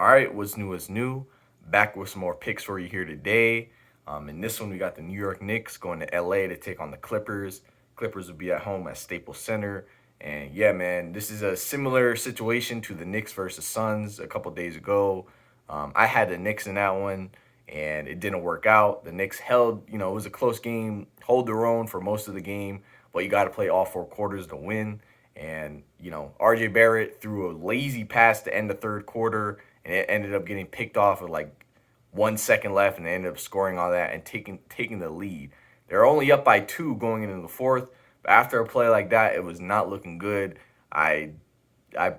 All right, what's new is new. Back with some more picks for you here today. In this one, we got the New York Knicks going to LA to take on the Clippers. Clippers will be at home at Staples Center. And yeah, man, this is a similar situation to the Knicks versus Suns a couple days ago. I had the Knicks in that one, and it didn't work out. The Knicks held, it was a close game, hold their own for most of the game, but you got to play all four quarters to win. And, RJ Barrett threw a lazy pass to end the third quarter, and it ended up getting picked off with like 1 second left, and they ended up scoring all that and taking the lead. They're only up by two going into the fourth, but after a play like that, it was not looking good. I I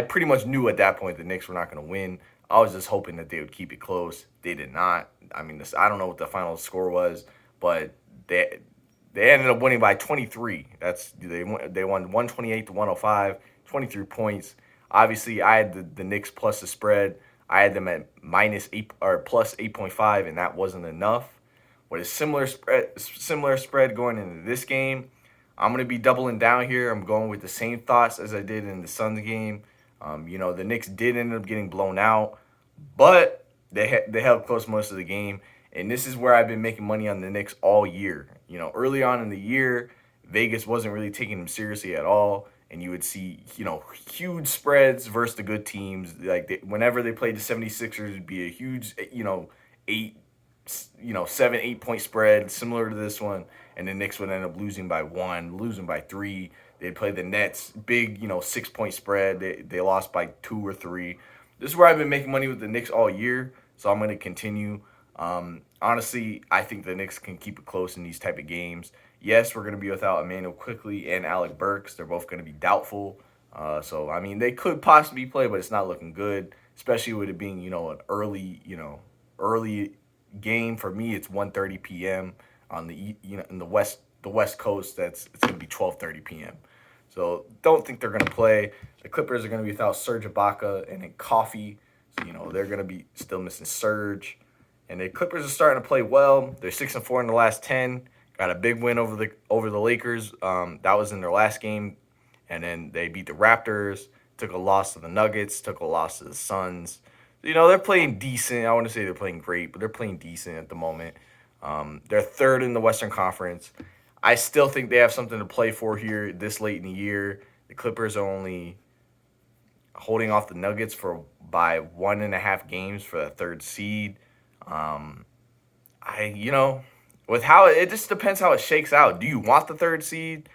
pretty much knew at that point the Knicks were not going to win. I was just hoping that they would keep it close. They did not. I mean, I don't know what the final score was, but they ended up winning by 23. They won 128 to 105, 23 points. Obviously, I had the Knicks plus the spread. I had them at minus 8 or plus 8.5, and that wasn't enough. With a similar spread going into this game, I'm going to be doubling down here. I'm going with the same thoughts as I did in the Suns game. The Knicks did end up getting blown out, but they held close most of the game. And this is where I've been making money on the Knicks all year. Early on in the year, Vegas wasn't really taking them seriously at all. And you would see, huge spreads versus the good teams. Like whenever they played the 76ers, it'd be a huge, 8, 7, 8 point spread, similar to this one. And the Knicks would end up losing by 1, losing by 3. They'd play the Nets, big, 6 point spread. They lost by 2 or 3. This is where I've been making money with the Knicks all year, so I'm going to continue. Honestly, I think the Knicks can keep it close in these type of games. Yes, we're going to be without Emmanuel Quickly and Alec Burks. They're both going to be doubtful. So I mean, they could possibly play, but it's not looking good, especially with it being, an early game. For me, it's 1:30 p.m. on in the West Coast. It's going to be 12:30 p.m. So don't think they're going to play. The Clippers are going to be without Serge Ibaka and then Coffee. So they're going to be still missing Serge. And the Clippers are starting to play well. They're 6-4 in the last 10. Got a big win over the Lakers. That was in their last game, and then they beat the Raptors. Took a loss to the Nuggets. Took a loss to the Suns. They're playing decent. I want to say they're playing great, but they're playing decent at the moment. They're third in the Western Conference. I still think they have something to play for here this late in the year. The Clippers are only holding off the Nuggets by 1.5 games for the third seed. With how it just depends how it shakes out. Do you want the third seed?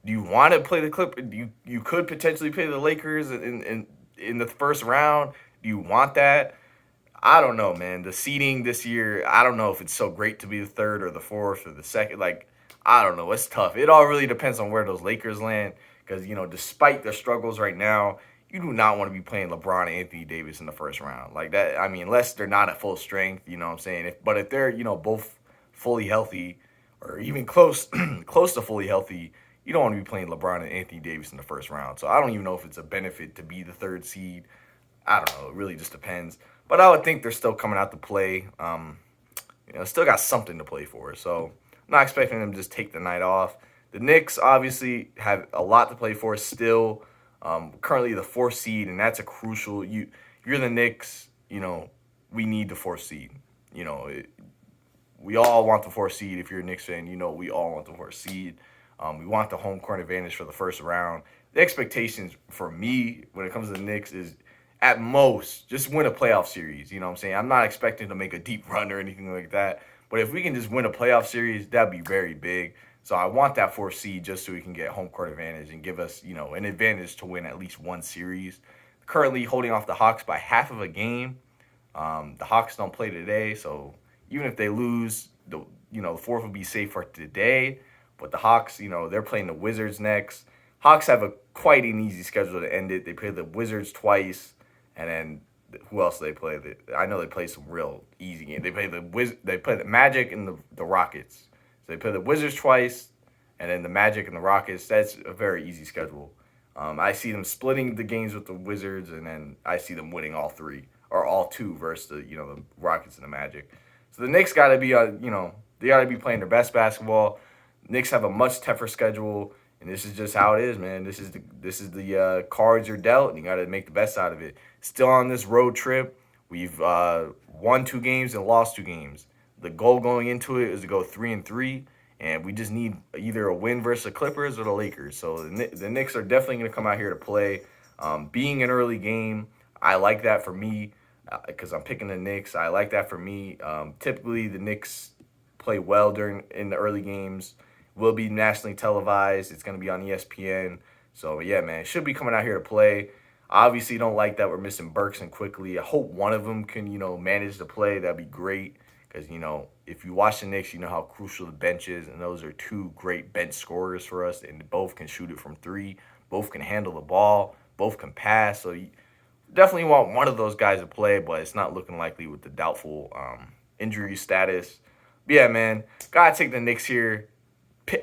Do you want to play the Clippers? You could potentially play the Lakers in the first round. Do you want that? I don't know, man. The seeding this year, I don't know if it's so great to be the third or the fourth or the second. Like, I don't know. It's tough. It all really depends on where those Lakers land. Because, despite their struggles right now, you do not want to be playing LeBron and Anthony Davis in the first round. Like that, I mean, unless they're not at full strength, you know what I'm saying? But if they're, both fully healthy or even close close to fully healthy, you don't want to be playing LeBron and Anthony Davis in the first round. So I don't even know if it's a benefit to be the third seed. I don't know. It really just depends. But I would think they're still coming out to play. Still got something to play for. So I'm not expecting them to just take the night off. The Knicks obviously have a lot to play for still. Currently the fourth seed, and that's a crucial. You're the Knicks. We need the fourth seed. We all want the fourth seed. If you're a Knicks fan, we all want the fourth seed. We want the home court advantage for the first round. The expectations for me when it comes to the Knicks is at most just win a playoff series. You know what I'm saying? I'm not expecting to make a deep run or anything like that. But if we can just win a playoff series, that'd be very big. So I want that fourth seed just so we can get home court advantage and give us, an advantage to win at least one series. Currently holding off the Hawks by half of a game. The Hawks don't play today, so even if they lose, the fourth will be safe for today. But the Hawks, they're playing the Wizards next. Hawks have quite an easy schedule to end it. They play the Wizards twice, and then who else do they play? I know they play some real easy games. They play the Magic and the Rockets. So they play the Wizards twice, and then the Magic and the Rockets. That's a very easy schedule. I see them splitting the games with the Wizards, and then I see them winning all 3 or all 2 versus the Rockets and the Magic. So the Knicks got to be they got to be playing their best basketball. Knicks have a much tougher schedule. And this is just how it is, man. This is the cards you're dealt, and you got to make the best out of it. Still on this road trip, we've won 2 games and lost 2 games. The goal going into it is to go 3-3, and we just need either a win versus the Clippers or the Lakers. So the Knicks are definitely going to come out here to play. Being an early game, I like that for me because I'm picking the Knicks. I like that for me. Typically, the Knicks play well during in the early games. Will be nationally televised. It's going to be on ESPN. So yeah, man, should be coming out here to play. Obviously, don't like that we're missing Burks and Quickly. I hope one of them can manage to play. That'd be great because if you watch the Knicks, you know how crucial the bench is, and those are two great bench scorers for us, and both can shoot it from three. Both can handle the ball. Both can pass. So you definitely want one of those guys to play, but it's not looking likely with the doubtful injury status. But yeah, man, gotta take the Knicks here.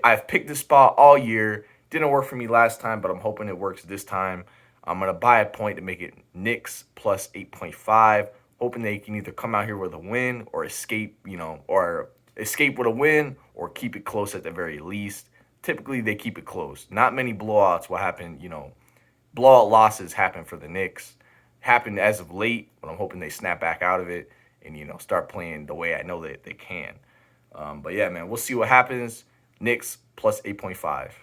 I've picked this spot all year. Didn't work for me last time, but I'm hoping it works this time. I'm going to buy a point to make it Knicks plus 8.5, hoping they can either come out here with a win or escape with a win or keep it close at the very least. Typically, they keep it close. Not many blowouts will happen, blowout losses happen for the Knicks. Happened as of late, but I'm hoping they snap back out of it and, start playing the way I know that they can. But yeah, man, we'll see what happens. Knicks plus 8.5.